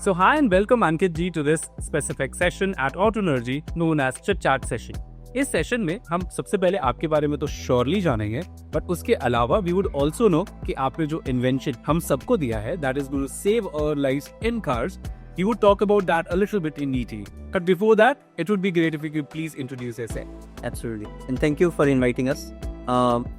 So hi and welcome Ankit ji to this specific session at Autonergy known as Chit Chat Session. इस session में हम सबसे पहले आपके बारे में तो श्योरली जानेंगे, बट उसके अलावा वी वुड ऑल्सो नो कि आपने जो इन्वेंशन हम सबको दिया है that is going to save our lives in cars. You would talk about that a little bit in detail. But before that, it would be great if you could please introduce yourself. Absolutely. And thank you for inviting us.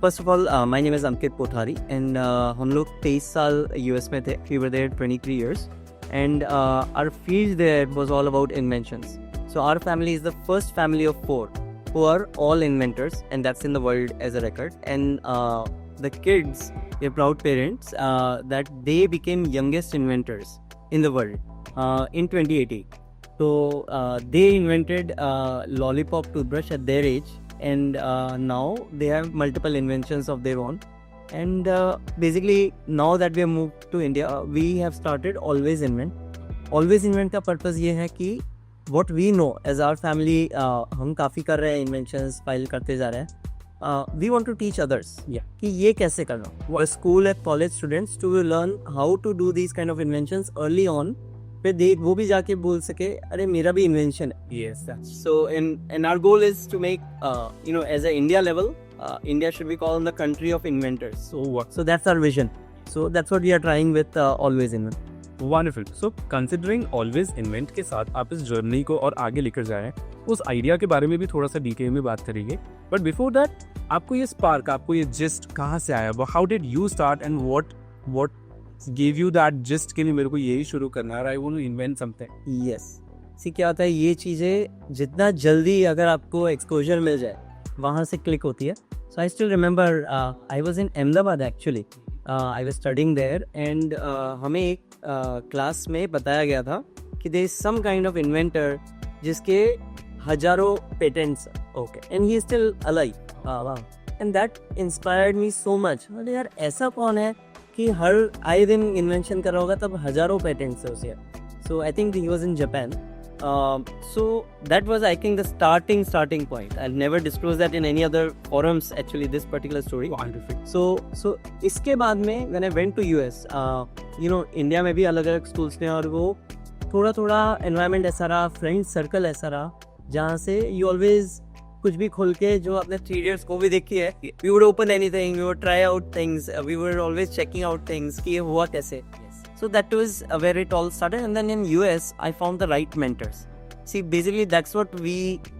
First of all, my name is Ankit Pothari and हम लोग 23 साल US में थे. We were there 23 years. And our field there was all about inventions. So our family is the first family of 4 who are all inventors, and that's in the world as a record. And the kids, we're proud parents, that they became youngest inventors in the world. In 2018. So they invented lollipop toothbrush at their age, and now they have multiple inventions of their own. And basically now that we have moved to India, we have started Always Invent. Always Invent का purpose ये है कि what we know as our family, हम काफ़ी कर रहे हैं inventions, file करते जा रहे हैं. We want to teach others कि ये कैसे करना. A school and college students to learn how to do these kind of inventions early on. फिर वो भी जाके बोल सके अरे मेरा भी इन्वेंशन है. Yes, that's So and our goal is to make as a India level, India should be called the country of inventors. So that's our vision. So that's what we are trying with Always Invent. wonderful. So considering Always Invent के साथ आप इस journey को और आगे लेकर जाएं, उस आइडिया के बारे में भी थोड़ा सा डिटेल में बात करेंगे. बट बिफोर दैट आपको ये स्पार्क, आपको ये जिस्ट कहाँ से आया? How did you start and what gave you that just कि मेरे को यही शुरू करना है, I want to invent something. Yes. सी क्या होता है, ये चीज़ें जितना जल्दी अगर आपको एक्सपोजर मिल जाए वहाँ से क्लिक होती है. So I still remember I was in Ahmedabad actually. I was studying there and हमें एक क्लास में बताया गया था कि there is some kind of inventor जिसके हजारों patents. Okay. And he is still alive. Wow. And that inspired me so much. अरे यार ऐसा कौन है कि हर आए दिन इन्वेंशन कर रहा होगा, तब हजारों पेटेंट्स है उसे. So I think he was in Japan. So that was I think the starting point. I never disclose that in any other forums actually this particular story. So इसके बाद में when I went to US, India में भी अलग अलग schools थे और वो थोड़ा एनवायरनमेंट ऐसा रहा, फ्रेंड सर्कल ऐसा रहा जहाँ से यू ऑलवेज कुछ भी खोल के, जो आपने 3 इयर्स को भी देखी है, we would open anything, we would try out things, we were always checking out things कि ये हुआ कैसे. So that was where it all started. And then in US I found the right mentors. See, basically that's what we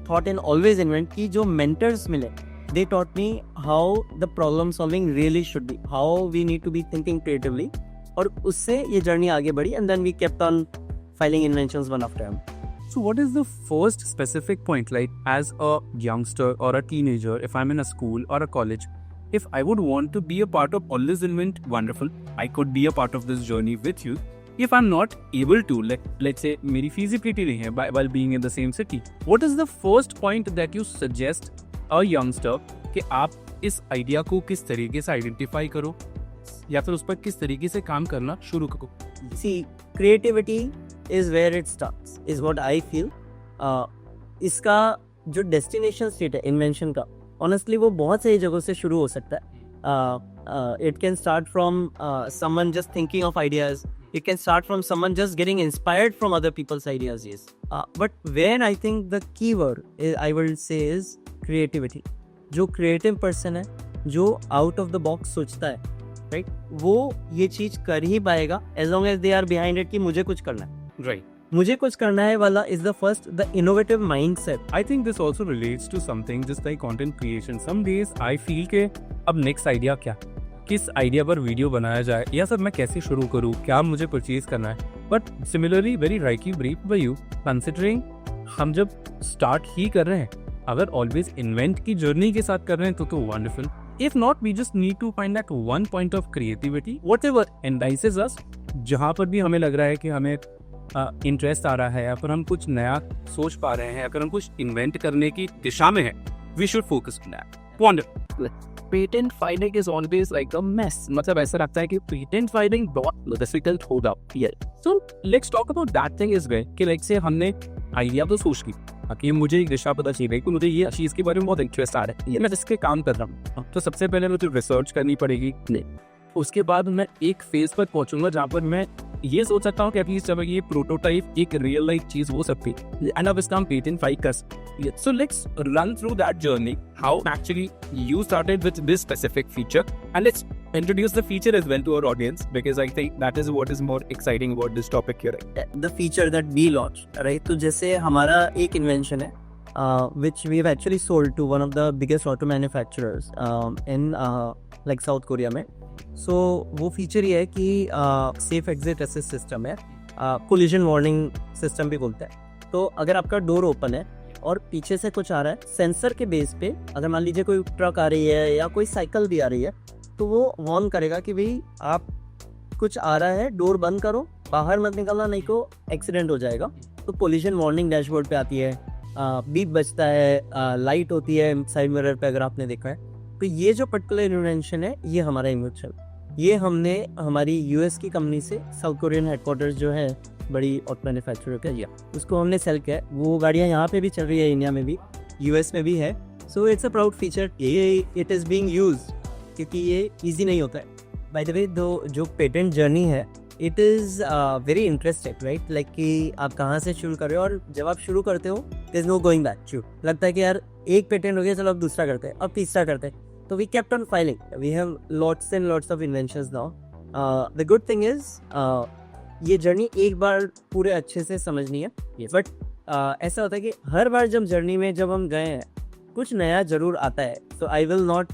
thought in Always Invent कि जो mentors मिले, they taught me how the problem solving really should be, how we need to be thinking creatively. और उससे ये journey आगे बढ़ी and then we kept on filing inventions one after another. So what is the first specific point, like as a youngster or a teenager, if I'm in a school or a college, if I would want to be a part of Always Invent, wonderful, I could be a part of this journey with you. If I'm not able to, let's say मेरी feasibility नहीं है while being in the same city, what is the first point that you suggest a youngster कि आप इस idea को किस तरीके से आइडेंटिफाई करो या फिर उस पर किस तरीके से काम करना शुरू करो? See, creativity is where it starts, is what I feel. इसका जो डेस्टिनेशन स्टेट है इन्वेंशन का, ऑनेस्टली वो बहुत सारी जगहों से शुरू हो सकता है. It can start from someone just thinking of ideas. It can start from someone just getting inspired from other people's ideas. Yes, but where I think the key word I will say is creativity. जो creative person है, जो out of the box सोचता है, right, वो ये चीज कर ही पाएगा as long as they are behind it कि मुझे कुछ करना है. Right. मुझे कुछ करना है वाला is the first, the innovative mindset. I think this also relates to something just like content creation. Some days I feel के अब next idea क्या, किस आइडिया पर वीडियो बनाया जाए, या सब मैं कैसे शुरू करूँ, क्या मुझे परचेज करना है. But similarly very rightly brief by you, considering हम जब स्टार्ट ही कर रहे हैं, अगर ऑलवेज इन्वेंट की जर्नी के साथ कर रहे हैं तो wonderful. If not, we just need to find that one point of creativity whatever entices us, जहाँ पर भी हमें लग रहा है कि हमें इंटरेस्ट आ रहा है या फिर हम कुछ नया सोच पा रहे हैं, अगर हम कुछ इन्वेंट करने की दिशा में हैं, we should focus on that. Wonderful. Patent filing is always like a mess. मतलब ऐसा लगता है कि पेटेंट फाइलिंग बहुत डिफिकल्ट होगा. So let's talk about that thing is way कि लाइक से हमने आइडिया तो सोच ली कि मुझे एक दिशा पता चाहिए कि मुझे ये चीज़ के बारे में बहुत इंटरेस्ट आ रहा है, मैं जिसके काम कर रहा हूँ, तो सबसे पहले मुझे रिसर्च करनी पड़ेगी. उसके बाद मैं एक फेज पर पहुंचूंगा जहां पर मैं ये सोच सकता हूँ कि एटलीस्ट जब ये प्रोटोटाइप एक रियल लाइफ चीज हो सकती है एंड अब इसका हम पेटेंट फाइल कर सकते हैं. So let's run through that journey how actually you started with this specific feature and let's introduce the feature as well to our audience because I think that is what is more exciting about this topic here. The feature that we launched, right? तो जैसे हमारा एक invention है which we have actually sold to one of the biggest auto manufacturers in like South Korea में. So वो feature ये है कि safe exit assist system है, collision warning system भी बोलते हैं. तो अगर आपका डोर ओपन है और पीछे से कुछ आ रहा है, सेंसर के बेस पे अगर मान लीजिए कोई ट्रक आ रही है या कोई साइकिल भी आ रही है तो वो वार्न करेगा कि भाई आप कुछ आ रहा है, डोर बंद करो, बाहर मत निकलना, नहीं तो एक्सीडेंट हो जाएगा. तो पोल्यूशन वार्निंग डैशबोर्ड पे आती है, बीप बजता है, लाइट होती है साइड मिरर पे अगर आपने देखा है. तो ये जो पर्टिकुलर इन्वेंशन है ये हमारा इन्वेंशन, ये हमने हमारी यूएस की कंपनी से, साउथ कोरियन हेडक्वार्टर्स जो है बड़ी ऑटो मैन्युफैक्चरर का, या उसको हमने सेल किया. वो गाड़ियाँ यहाँ पे भी चल रही है, इंडिया में भी, यूएस में भी है. So it's a proud feature. ये इट इज़ बीइंग यूज्ड क्योंकि ये इजी नहीं होता है. बाय द वे जो पेटेंट जर्नी है it is very interesting, right? Like कि आप कहाँ से शुरू कर रहे हो, और जब आप शुरू करते हो there is no going back. लगता है कि यार एक पेटेंट हो गया, चलो अब दूसरा करते हैं, अब तीसरा करते हैं. तो we kept on filing, we have lots and lots of inventions now. The good thing is ये जर्नी एक बार पूरे अच्छे से समझनी है, बट ऐसा होता है कि हर बार जब जर्नी में जब हम गए हैं कुछ नया जरूर आता है. So I will not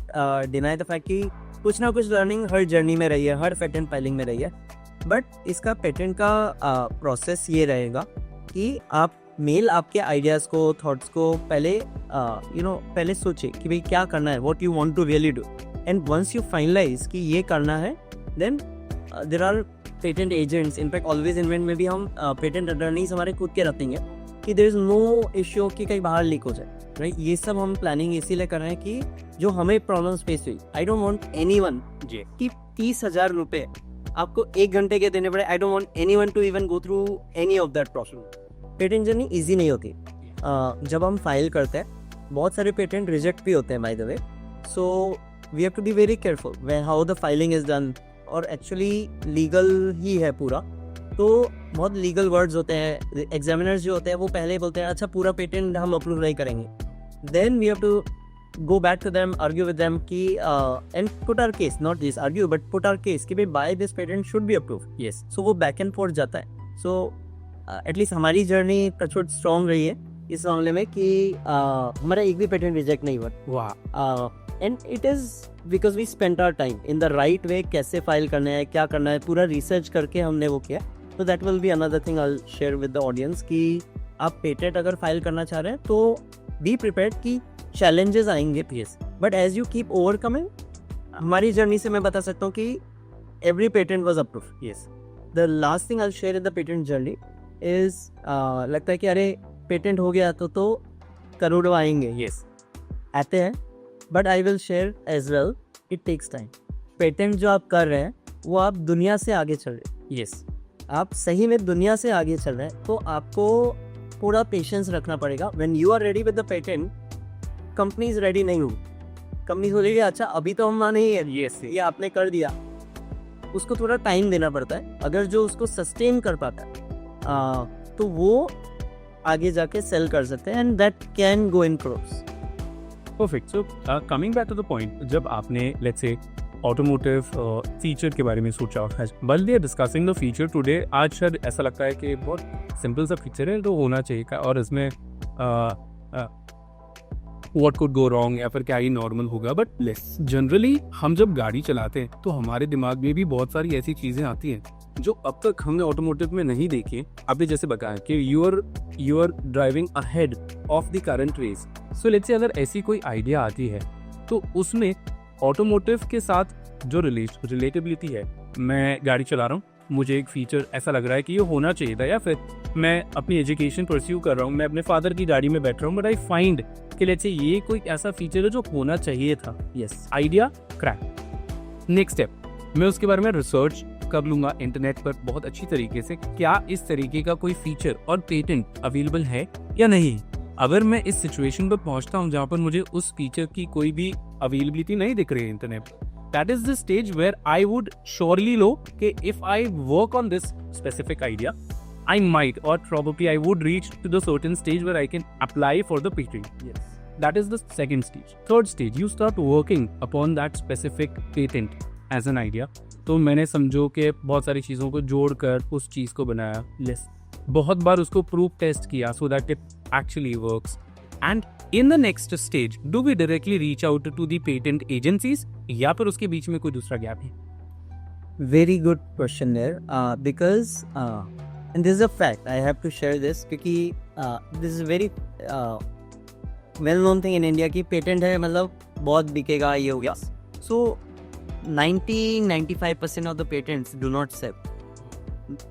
deny the fact कि कुछ ना कुछ लर्निंग हर जर्नी में रही है, हर पेटेंट फाइलिंग में रही है. बट इसका पेटेंट का प्रोसेस ये रहेगा कि आप मेल आपके आइडियाज़ को, थॉट्स को पहले पहले सोचे कि भाई क्या करना है, what you want to really do. And once you finalise कि ये करना है, then there are patent agents. In fact Always Invent में भी हम पेटेंट अटर्नीज हमारे खुद के रखेंगे कि देयर इज नो इश्यू कि कहीं बाहर लीक हो जाए, राइट? ये सब हम प्लानिंग इसीलिए कर रहे हैं कि जो हमें प्रॉब्लम्स फेस हुई, आई डोंट वांट एनीवन कि 30,000 रुपए आपको 1 घंटे के देने पड़े. I don't want anyone to even go through any of that process. Patent journey easy नहीं होती. जब हम फाइल करते हैं बहुत सारे पेटेंट रिजेक्ट भी होते हैं by the way. So we have to be very careful when how the filing is done. और एक्चुअली लीगल ही है पूरा, तो बहुत लीगल वर्ड्स होते हैं. एग्जामिनर्स जो होते हैं वो पहले बोलते हैं अच्छा पूरा पेटेंट हम अप्रूव नहीं करेंगे. Then we have to go back to them, argue with them कि and put our case, not this argue but put our case कि भाई by this patent should be approved. Yes. So वो back and forth जाता है. So at least हमारी journey touchwood strong रही है इस मामले में कि हमारा एक भी पेटेंट रिजेक्ट नहीं हुआ. वाह. And it is because we spent our time in the right way. कैसे फाइल करना है, क्या करना है, पूरा रिसर्च करके हमने वो किया. तो that will be another thing I will share with the audience कि आप पेटेंट अगर फाइल करना चाह रहे हैं तो बी प्रिपेयर्ड कि चैलेंजेस आएंगे, yes, but as you keep overcoming. हमारी जर्नी से मैं बता सकता हूँ कि every patent was approved. Yes. The last thing I will share in the patent journey is लगता है कि अरे पेटेंट हो गया तो करोड़ों आएंगे. यस, आते हैं, but I will share as well it takes time. Patent जो आप कर रहे हैं वो आप दुनिया से आगे चल रहे हैं. यस, आप सही में दुनिया से आगे चल रहे हैं, तो आपको पूरा पेशेंस रखना पड़ेगा. When you are ready with the patent, companies ready नहीं होगी. कंपनी बोलेगी अच्छा अभी तो हम नहीं है, ये आपने कर दिया. उसको थोड़ा टाइम देना पड़ता है. अगर जो उसको सस्टेन कर पाता है तो वो आगे जाके सेल कर सकते हैं, and that can go in crores. Perfect. So coming back to the point, जब आपने लेट्स से ऑटोमोटिव फीचर के बारे में सोचा, बल दे डिस्कसिंग द फीचर टुडे, आज शायद ऐसा लगता है कि बहुत सिंपल सा फीचर है तो होना चाहिए, और इसमें व्हाट कुड गो रॉन्ग या फिर क्या ही नॉर्मल होगा. बट जनरली हम जब गाड़ी चलाते हैं तो हमारे दिमाग में भी बहुत सारी ऐसी चीज़ें आती हैं जो अब तक हमने ऑटोमोटिव में नहीं देखी. आपने जैसे बताया कि you are driving ahead of the current race. So let's say अगर ऐसी कोई आइडिया आती है तो उसमें ऑटोमोटिव के साथ जो रिलेटेबिलिटी है, मैं गाड़ी चला रहा हूँ, मुझे एक फीचर ऐसा लग रहा है कि ये होना चाहिए था, या फिर मैं अपनी एजुकेशन परस्यू कर रहा हूँ, मैं अपने फादर की गाड़ी में बैठ रहा हूँ, बट आई फाइंड कि लेट्स से ये कोई ऐसा फीचर है जो होना चाहिए था. Yes, idea crack. Next step, मैं उसके बारे में रिसर्च कर लूँगा इंटरनेट पर बहुत अच्छी तरीके से, क्या इस तरीके का कोई फीचर और पेटेंट अवेलेबल है या नहीं. अगर मैं इस सिचुएशन पर पहुंचता हूं जहां पर मुझे उस फीचर की कोई भी अवेलेबिलिटी नहीं दिख रही है इंटरनेट पर, that is the stage where I would surely know कि if I work on this specific idea, I might or probably I would reach to the certain stage where I can apply for the patent. Yes. That is the second stage. Third stage, you start working upon that specific patent as an idea. तो मैंने समझो कि बहुत सारी चीज़ों को जोड़कर उस चीज़ को बनाया. Yes. बहुत बार उसको प्रूफ टेस्ट किया so that it actually works. And in the next stage, do we directly reach out to the patent agencies या फिर उसके बीच में कोई दूसरा गैप है? Very good question there. Because and this is a fact. I have to share this क्योंकि this is very well known thing in India कि patent है मतलब बहुत बिकेगा ये हो गया. So 90-95% of the patents do not sell.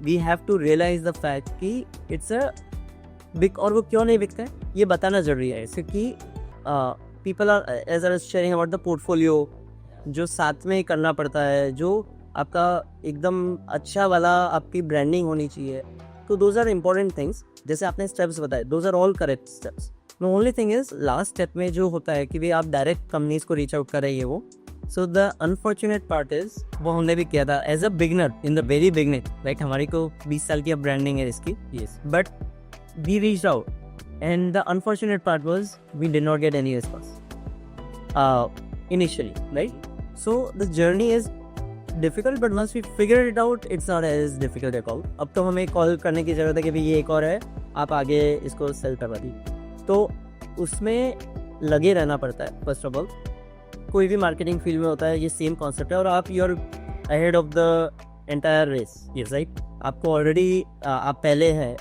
We have to realize the fact कि it's a big और वो क्यों नहीं बिकता है ये बताना जरूरी है क्योंकि people are as I was sharing about the portfolio जो साथ में करना पड़ता है जो आपका एकदम अच्छा वाला आपकी ब्रांडिंग होनी चाहिए. तो those are important things. जैसे आपने स्टेप्स बताए those are all correct steps. The only thing is last step में जो होता है कि भाई आप डायरेक्ट कंपनीज को रीच आउट कर रही है वो. So the unfortunate part is वो हमने भी किया था as a beginner in the very beginning. Like हमारी को 20 साल की अब ब्रांडिंग है इसकी. Yes but we reach out and the unfortunate part was we did not get any response initially. Right. So the journey is difficult but once we figure it out it's not as difficult at all. अब तो हमें call करने की ज़रूरत है कि भाई ये एक और है आप आगे इसको सेल करवा दी. तो उसमें लगे रहना पड़ता है. फर्स्ट ऑफ ऑल कोई भी मार्केटिंग फील्ड में होता है ये सेम कॉन्सेप्ट है और आप you are ahead of the entire race. Yes right. आपको ऑलरेडी आप पहले हैं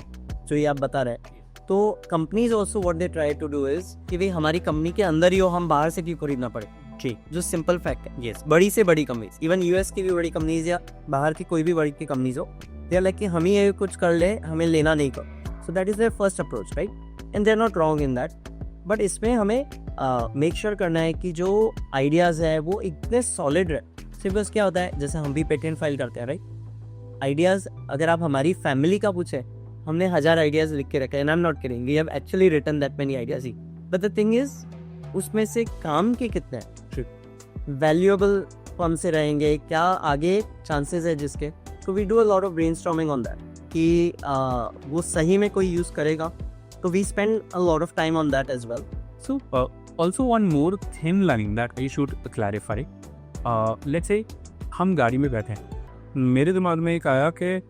जो ये आप बता रहे हैं. तो companies also what they try to do is कि भाई हमारी कंपनी के अंदर ही हो हम बाहर से क्यों खरीदना पड़े. ठीक जो सिंपल फैक्ट है. यस बड़ी से बड़ी कंपनीज इवन यूएस की भी बड़ी कंपनीज या बाहर की कोई भी बड़ी की कंपनीज हो दे आर लाइक कि हम ही ये कुछ कर ले हमें लेना नहीं कर. So that is their first approach. Right. And they are not wrong in that. But इसमें हमें मेक श्योर करना है कि जो आइडियाज़ है वो इतने सॉलिड रहे. सिर्फ बस क्या होता है जैसे हम भी पेटेंट फाइल करते हैं. राइट. आइडियाज़ अगर आप हमारी फैमिली का पूछे हमने 1000 आइडियाज़ लिख के रखे हैं. I am not kidding. We have actually written that many ideas ही. बट द थिंग इज उसमें से काम के कितने हैं वैल्यूएबल हमसे रहेंगे क्या आगे चांसेस है जिसके. तो we do a lot of brainstorming on that कि वो सही में कोई यूज़ करेगा. So we spend a lot of time on that as well. So also one more thin line that I should clarify. Let's say हम गाड़ी में बैठे हैं. मेरे दिमाग में एक आया कि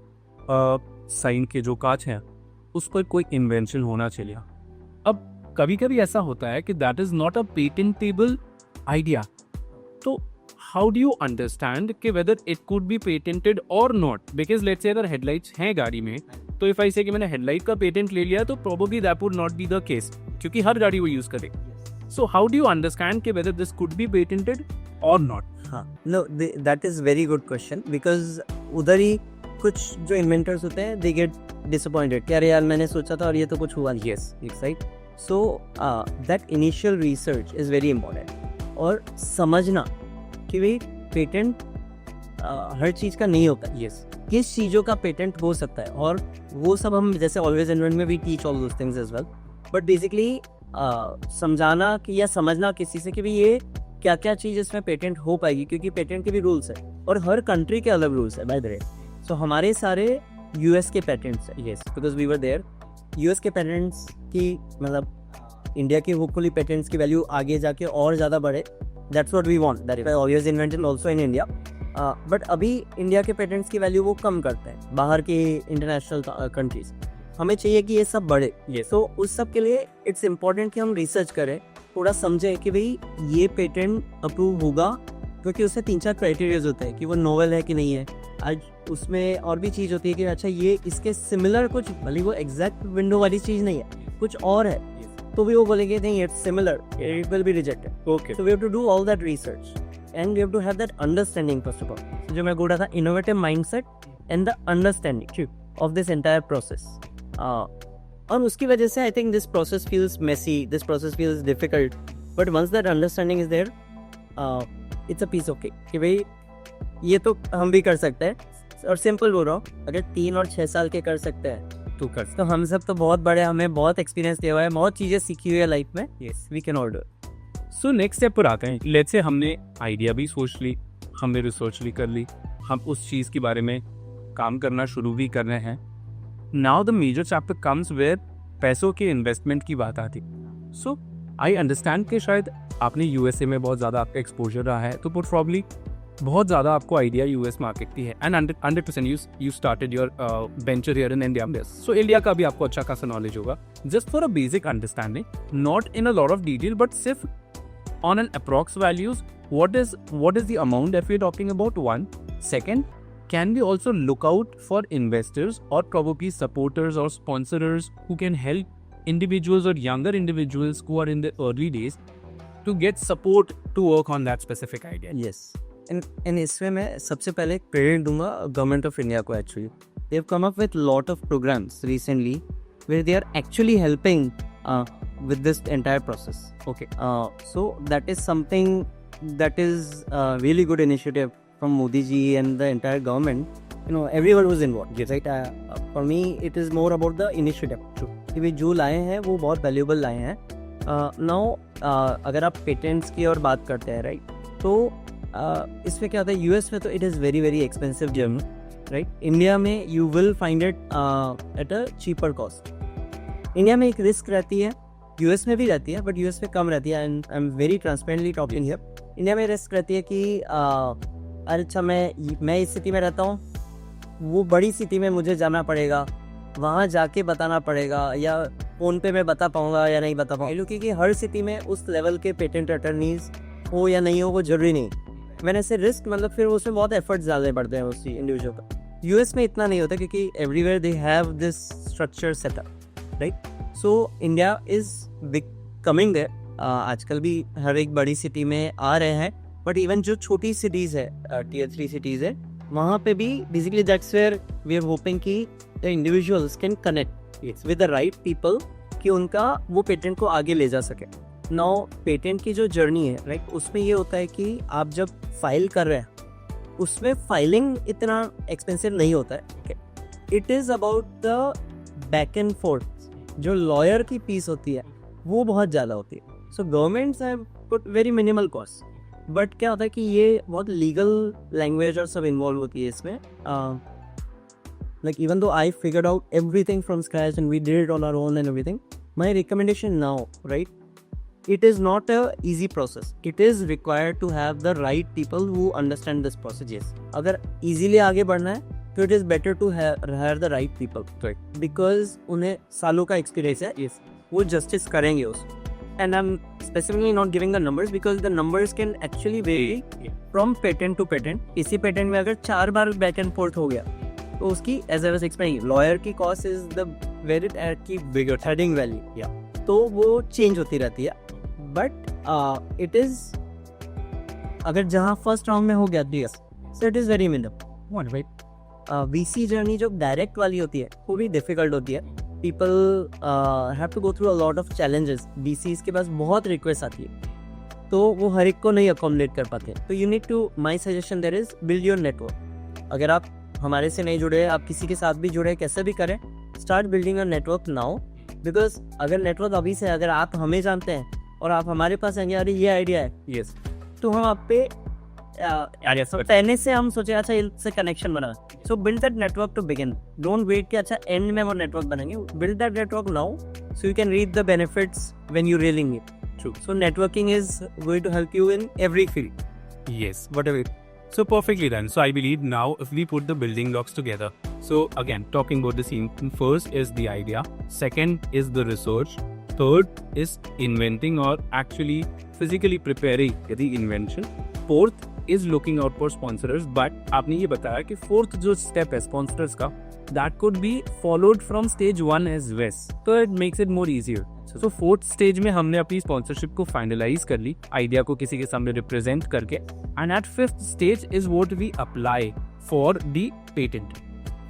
साइन के जो कांच हैं उस पर कोई इन्वेंशन होना चाहिए. अब कभी कभी ऐसा होता है कि that is not a patentable idea. तो हाउ डू यू अंडरस्टैंड कि whether it could be patented और नॉट. बिकॉज लेट्स से अगर हेडलाइट्स हैं गाड़ी में तो इफ आई से कि मैंने हेडलाइट का पेटेंट ले लिया तो probably that would not be the case क्योंकि हर गाड़ी वो यूज करे. So how do you understand कि whether this could be patented और नॉट. हाँ no that is very good question because उधर ही कुछ जो इन्वेंटर्स होते हैं दे गेट डिसअपॉइंटेड कि अरे यार मैंने सोचा था और ये तो कुछ हुआ नहीं. Yes right. So that initial research is very important और समझना कि भाई पेटेंट हर चीज़ का नहीं होता. यस किस चीज़ों का पेटेंट हो सकता है और वो सब हम जैसे ऑलवेज इन्वेंट में we teach all those things as well. But basically समझाना कि या समझना किसी से कि भाई ये क्या क्या चीज़ इसमें पेटेंट हो पाएगी क्योंकि पेटेंट के भी रूल्स है और हर कंट्री के अलग रूल्स है बाय द वे. सो हमारे सारे यूएस के पेटेंट्स है. Yes because we were there. US के पेटेंट्स की मतलब इंडिया की होपफुली पेटेंट्स की वैल्यू आगे जाके और ज़्यादा बढ़े. That's what we want. That is always invented also in India. But अभी इंडिया के पेटेंट्स की वैल्यू वो कम करते हैं बाहर के इंटरनेशनल कंट्रीज. हमें चाहिए कि ये सब बढ़े. तो उस सब के लिए इट्स इम्पॉर्टेंट कि हम रिसर्च करें थोड़ा समझें कि भाई ये पेटेंट अप्रूव होगा क्योंकि उससे 3-4 क्राइटेरियाज होते हैं कि वो नोवेल है कि नहीं है. आज उसमें और भी चीज़ होती है कि अच्छा ये इसके सिमिलर कुछ भले वो एग्जैक्ट विंडो वाली चीज़ नहीं है कुछ और है तो भी वो बोलेंगे नहीं it's similar it will be rejected. Okay. So we have to do all that research and we have to have that understanding first of all. So जो मैं बोल रहा था innovative mindset and the understanding of this entire process. और उसकी वजह से I think this process feels messy, this process feels difficult. But once that understanding is there, it's a piece of cake. कि भाई ये तो हम भी कर सकते हैं और सिंपल बोल रहा हूँ अगर 3 और 6 साल के कर सकते हैं तो हम सब तो बहुत बड़े हमें बहुत एक्सपीरियंस दिया हुआ है बहुत चीज़ें सीखी हुई है लाइफ में. Yes, we can all do it. So next step पर आते हैं. लेट्स से हमने आइडिया भी सोच ली हमने रिसर्च भी कर ली, हम उस चीज़ के बारे में काम करना शुरू भी कर रहे हैं. Now the major chapter comes where पैसों के इन्वेस्टमेंट की बात आती. सो आई अंडरस्टैंड कि शायद आपने यूएसए में बहुत ज़्यादा आपका एक्सपोजर रहा है, तो प्रॉब्ली बहुत ज़्यादा आपको आइडिया यूएस मार्केट की है. And 100% you started your venture here in India. So India का भी आपको अच्छा खासा नॉलेज होगा. Just for a basic understanding, not in a lot of detail, but सिर्फ on an approx values, what is the amount if we're talking about? One. Second, can we also look out for investors or probably supporters or sponsors who can help individuals or younger individuals who are in the early days to get support to work on that specific idea? Yes. And इसमें मैं सबसे पहले credit दूंगा government of India को. Actually they have come up with lot of programs recently where they are actually helping with this entire process. Okay. So that is something that is a really good initiative from Modi ji and the entire government. You know, everyone was involved. Yes. Right? For me, it is more about the initiative. True. कि वे जो लाए हैं वो बहुत valuable लाए हैं. Now, अगर आप पेटेंट्स की और बात करते हैं, राइट, तो इसमें क्या होता है, यूएस में तो it is very very expensive German, right. India में you will find it at a cheaper cost. India में एक रिस्क रहती है, यूएस में भी रहती है, बट यूएस में कम रहती है. And I am very transparently talking here. India में रिस्क रहती है कि अच्छा मैं इस सिटी में रहता हूँ, वो बड़ी सिटी में मुझे जाना पड़ेगा, वहाँ जाके बताना पड़ेगा, या फ़ोन पे मैं बता पाऊँगा या नहीं बता पाऊँगा, क्योंकि हर सिटी में उस लेवल के पेटेंट अटर्नीज हो या नहीं हो वो जरूरी नहीं. मैंने से रिस्क मतलब फिर उसमें बहुत एफर्ट्स डालने पड़ते हैं उसी इंडिविजुअल का. यूएस में इतना नहीं होता क्योंकि everywhere they have this structure setup, right. So India is coming there. आजकल भी हर एक बड़ी सिटी में आ रहे हैं, बट इवन जो छोटी सिटीज़ है, टियर 3 सिटीज़ है, वहाँ पे भी basically that's where we are hoping कि the individuals can connect with the right people कि उनका वो पेटेंट को आगे ले जा सके. नाउ पेटेंट की जो जर्नी है, राइट, उसमें ये होता है कि आप जब फाइल कर रहे हैं उसमें फाइलिंग इतना एक्सपेंसिव नहीं होता है. It is about the back and forth. जो लॉयर की फीस होती है वो बहुत ज़्यादा होती है. So governments have put very minimal cost, but क्या होता है कि ये बहुत लीगल लैंग्वेज और सब इन्वॉल्व होती है इसमें. Like even though I figured out everything from scratch and we did it on our own and everything, my recommendation now, right, it is not a easy process. It is required to have the right people who understand this process. Yes. अगर easily आगे बढ़ना है तो it is better to hire the right people. Right. Because उन्हें सालों का experience है. Yes. वो justice करेंगे उसको. And I'm specifically not giving the numbers because the numbers can actually vary from patent to patent. इसी patent में अगर 4 बार back and forth हो गया तो उसकी as I was explaining, lawyer की cost is the very की bigger heading value. Yeah. तो वो चेंज होती रहती है. बट इट इज़ अगर जहाँ फर्स्ट राउंड में हो गया this, so it is very minimum, right. VC journey जो डायरेक्ट वाली होती है वो भी डिफिकल्ट होती है. People have to go through a lot of challenges. VCs के पास बहुत रिक्वेस्ट आती है तो वो हर एक को नहीं अकोमोडेट कर पाते. तो you need to, my suggestion there is build your network. अगर आप हमारे से नहीं जुड़े, आप किसी के साथ भी जुड़े, कैसे भी करें, start building your network now. Because अगर नेटवर्क अभी से, अगर आप हमें जानते हैं और आप हमारे पास आएंगे, अरे ये आइडिया है, Yes. तो हम आप पे पहले से हम सोचे अच्छा इससे कनेक्शन बना. So build that network to begin. Don't wait कि अच्छा एंड में वो नेटवर्क बनेंगे. Build that network now so you can reap the benefits when you really need. True. So networking is going to help you in every field. Yes, whatever. So perfectly done. So I believe now if we put the building blocks together. So again, talking about the scene. First is the idea. Second is the research. Third is inventing or actually physically preparing the invention. Fourth is looking out for sponsors. But आपने ये बताया कि fourth जो step है sponsors का, that could be followed from stage 1 as well. So it makes it more easier. So fourth stage में हमने अपनी स्पॉन्सरशिप को फाइनलाइज कर ली, आइडिया को किसी के सामने रिप्रेजेंट करके. And at fifth stage is what we apply for the patent.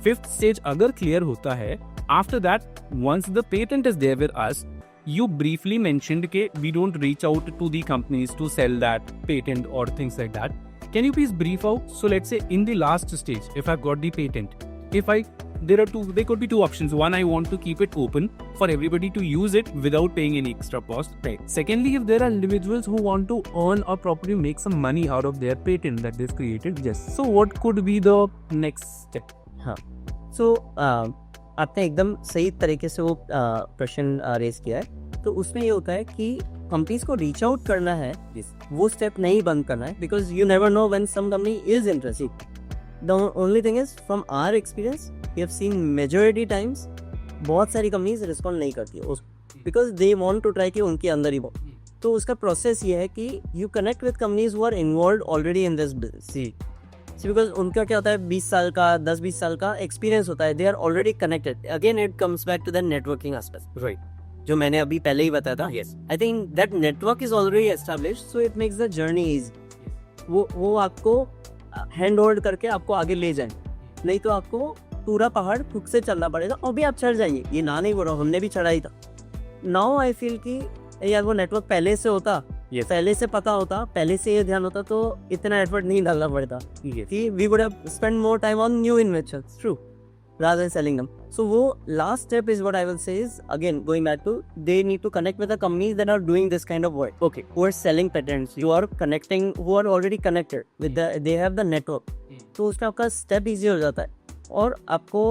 Fifth stage अगर क्लियर होता है, after that once the patent is there with us, you briefly mentioned कि we don't reach out to the companies to sell that patent or things like that. Can you please brief out? So let's say in the last stage, if I've got the patent, if I there could be two options. One, I want to keep it open for everybody to use it without paying any extra cost. Right. Secondly, if there are individuals who want to earn or properly make some money out of their patent that they've created, yes. So what could be the next step? हाँ, सो आपने एकदम सही तरीके से वो प्रश्न raise किया है. तो उसमें ये होता है कि कंपनीज को रीच आउट करना है, वो स्टेप नहीं बंद करना है, because you never know when some company is interested. The only thing is from our experience we have seen majority times बहुत सारी कंपनीज रिस्पॉन्ड नहीं करती है because they want to try कि उनके अंदर ही वो. तो उसका प्रोसेस ये है कि you connect with companies who are involve already in this business. Because उनका क्या होता है 20 साल का 10-20 साल का एक्सपीरियंस होता है. They are already connected. Again it comes back to the networking aspect, right, जो मैंने अभी पहले ही बताया था. I think that network is already established, so it makes the journey easy. वो आपको हैंड होल्ड करके आपको आगे ले जाए. नहीं तो आपको पूरा पहाड़ खुद से चलना पड़ेगा. और भी आप चढ़ जाइए, ये ना नहीं बोल रहा हूँ, हमने भी चढ़ा ही था. नाउ आई फील कि यार वो नेटवर्क पहले से होता, पहले से पता होता, पहले से ये ध्यान होता, तो इतना एफर्ट नहीं डालना पड़ता. कि we would have spend more time on new inventions, true, rather than selling them. So wo last step is what I will say is, again going back to, they need to connect with the companies that are doing this kind of work. Okay, who are selling patents, you are connecting, who are already connected with they have the network. तो उसमें आपका step easy हो जाता है और आपको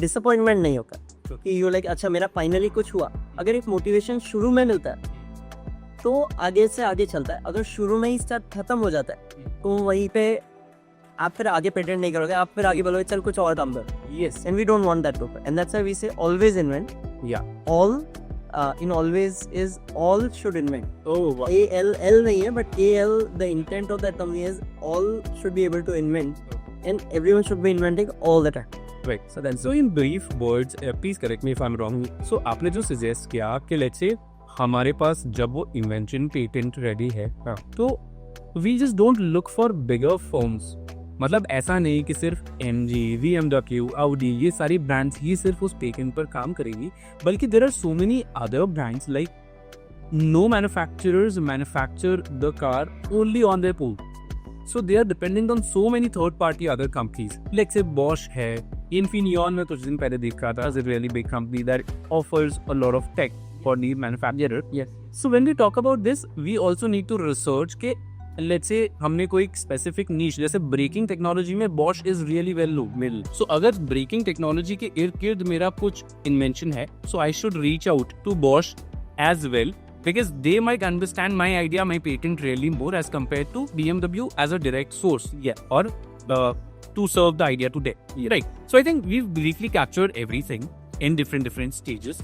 disappointment नहीं होता कि यू लाइक अच्छा मेरा फाइनली कुछ हुआ. अगर एक मोटिवेशन शुरू में मिलता है तो आगे से आगे चलता है. अगर शुरू में ही स्टार्ट खत्म हो जाता है तो वहीं पे आप फिर आगे पेटेंट नहीं करोगे, आप फिर आगे बोलोगे चल कुछ और काम कर. Yes, and we don't want that to happen, and that's why we say always invent. या all in always is all should invent. Oh, ALL नहीं है, but AL the intent of that company is all should be able to invent and everyone should be inventing all the time. right. So in brief words, please correct me if I'm wrong. So आपने जो suggest किया कि let's say हमारे पास जब वो invention patent ready है, तो we just don't look for bigger firms. मतलब ऐसा नहीं कि सिर्फ MG, BMW, Audi ये सारी ब्रांड्स ही सिर्फ उस पेटेंट पर काम करेगी, बल्कि there are so many other brands like no manufacturers manufacture the car only on their pool. So they are depending on so many third party other companies. Like say Bosch है, Infineon में कुछ दिन पहले देख रहा था, is a really big company that offers a lot of tech for the manufacturer. Yes. So when we talk about this, we also need to research के let's say हमने कोई specific niche, जैसे braking technology में Bosch is really well known. So अगर braking technology के इर्द गिर्द मेरा कुछ invention है, so I should reach out to Bosch as well, because they might understand my idea, my patent really more as compared to BMW as a direct source, or to serve the idea today, right? So I think we've briefly captured everything in different stages.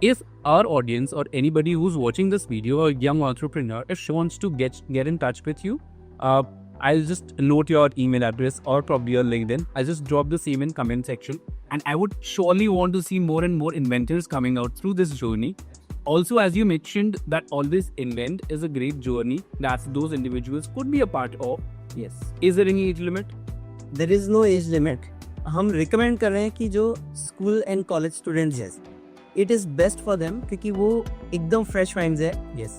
If our audience or anybody who's watching this video, a young entrepreneur, if she wants to get in touch with you, I'll just note your email address or probably your LinkedIn. I'll just drop the same in comment section, and I would surely want to see more and more inventors coming out through this journey. Also, as you mentioned, that Always Invent is a great journey that those individuals could be a part of. Yes. Is there any age limit? There is no age limit. हम recommend कर रहे हैं कि जो school and college students हैं, it is best for them, क्योंकि वो एकदम फ्रेश माइंड्स है. Yes.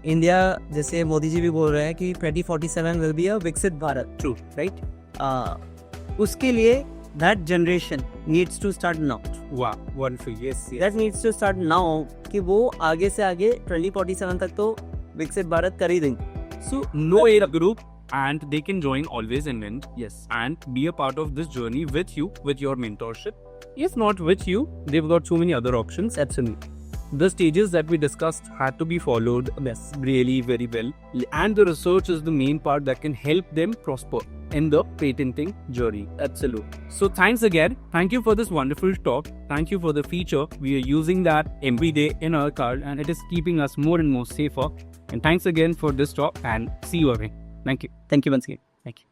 इंडिया, जैसे मोदी जी भी बोल रहे हैं कि 2047 विल बी अ विकसित भारत. True. राइट. उसके लिए that generation needs to start now. Wow, wonderful. Yes. That needs to start now कि वो आगे से आगे 2047 तक तो विकसित भारत कर ही देंगे. So no age group, and they can join Always Invent. Yes. And be a part of this journey with you, with your mentorship. If not with you, they've got so many other options. Absolutely. The stages that we discussed had to be followed really very well, and the research is the main part that can help them prosper in the patenting journey. Absolutely. So thanks again. Thank you for this wonderful talk. Thank you for the feature. We are using that every day in our car, and it is keeping us more and more safer. And thanks again for this talk, and see you again. Thank you. Thank you once again. Thank you.